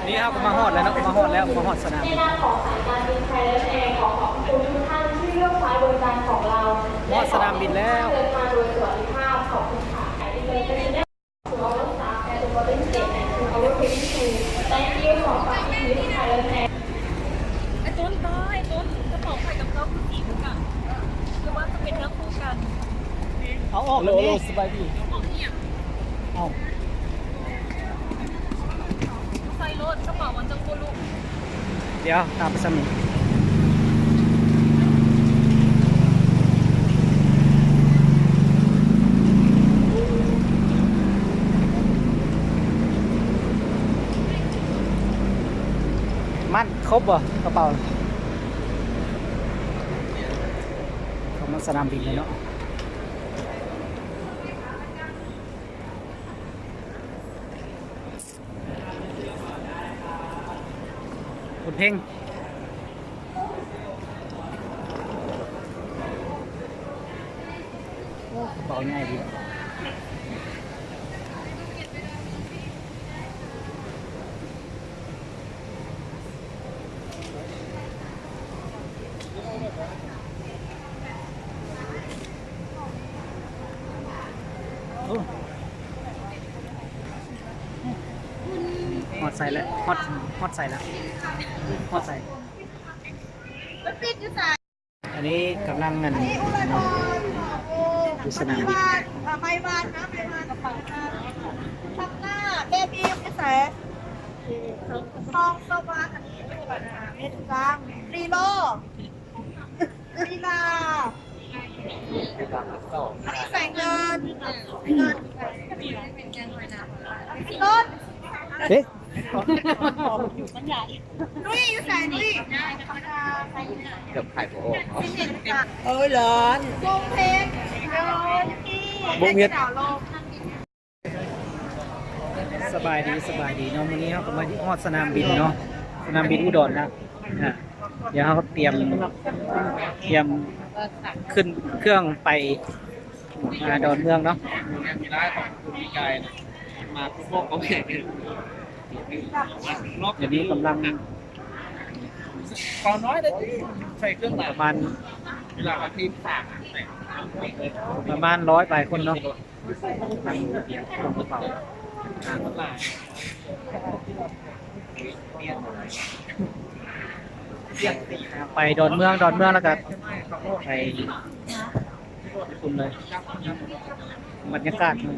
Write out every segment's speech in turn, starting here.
นี่ครับมาฮอดแล้วเนาะมาฮอดแล้วมาฮอดสนามบิน ในนามของสายการบินไทยและแอร์ขอขอบคุณทุกท่านที่เลือกใช้บริการของเรา ฮอดสนามบินแล้ว เดินทางโดยสวัสดิภาพขอบคุณค่ะto our staff and the boarding state and to our cabin crew. Thank you for flying with Thailand Air. ไอ้ต้นก็ไอ้ต้นกระเป๋าไข่กับเราคือสีเหมือนกันหรือว่าจะเป็นเนื้อคู่กัน เอาออกเลยนี่สบายดีเอา ใส่รถกระเป๋ามันจะกูลูก เดี๋ยวตามไปสมิงมันครบบ่กระเป๋าเขามาสนามบินเลยเนาะคุณเพ่งโอ้กระเป๋าง่ายดีโอ้ฮอดใส่แล้วฮอดใส่แล้วฮอดใส่ อันนี้กำลังเงินดูสนามบิน ไปบ้านนะไปบ้านกับปังหน้าทับหน้าเบบี้กระแสทองโซบาอันนี้เม็ดกลางรีโลลีลาอันนี้ใส่เงินต้น เอ๊ะ นุ้ยอยู่ใส่นุ้ย เกือบไข่โบโอ เอ้ยร้อนวงเพลงวงเพชร สบายดีสบายดีเนาะวันนี้เขาก็มาฮอดสนามบินเนาะสนามบินอุดรนะเดี๋ยวเขาก็เตรียมขึ้นเครื่องไปดอนเมืองเนาะ มีร้านของคุณมีกายมาพวกเขาเห็น เดี๋ยวนี้กำลัง ตอนน้อยเลยใส่เครื่องห ป นัก ระมาณ เวลาเขาทีมฝาก 100ปลายคนเนาะนั่งเรียงลงกระเป๋า ทางตลาด ไปดอนเมืองแล้วก็ไปคุณเลยบรรยากาศมัน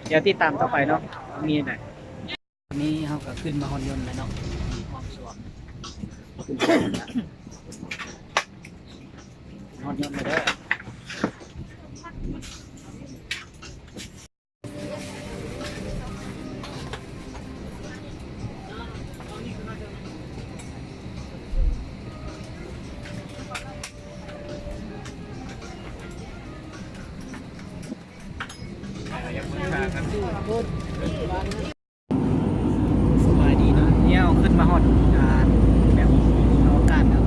เดี๋ยวติดตามต่อไปเนาะมีไหนวันนี้เขาก็ขึ้นมาฮอนยนต์แล้วเนาะมีความสวงฮอนยนต์เลยเด้อสบายดีเนาะเนี่ยเอาขึ้นมาฮอดแบบอวกาศครับ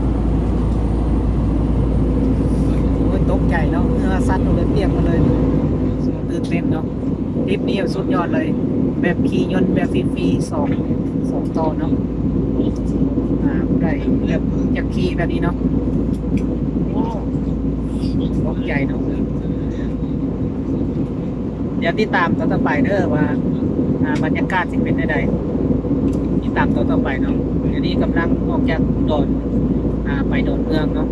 โอ้ยตกใจเนาะเนื้อสัตว์เลยเปียกมาเลยตื่นเต้นเนาะทริปนี้สุดยอดเลย แบบขี่ยนต์แบบฟรีๆสองต่อเนาะได้แบบอยากขี่แบบนี้เนาะตกใจเนาะเดี๋ยวติดตามตอนต่อไปเด้อว่าบรรยากาศสิเป็นใดติดตามตอนต่อไปเนาะเดี๋ยวนี้กำลังออกจากดอนไปดอนเมืองเนาะ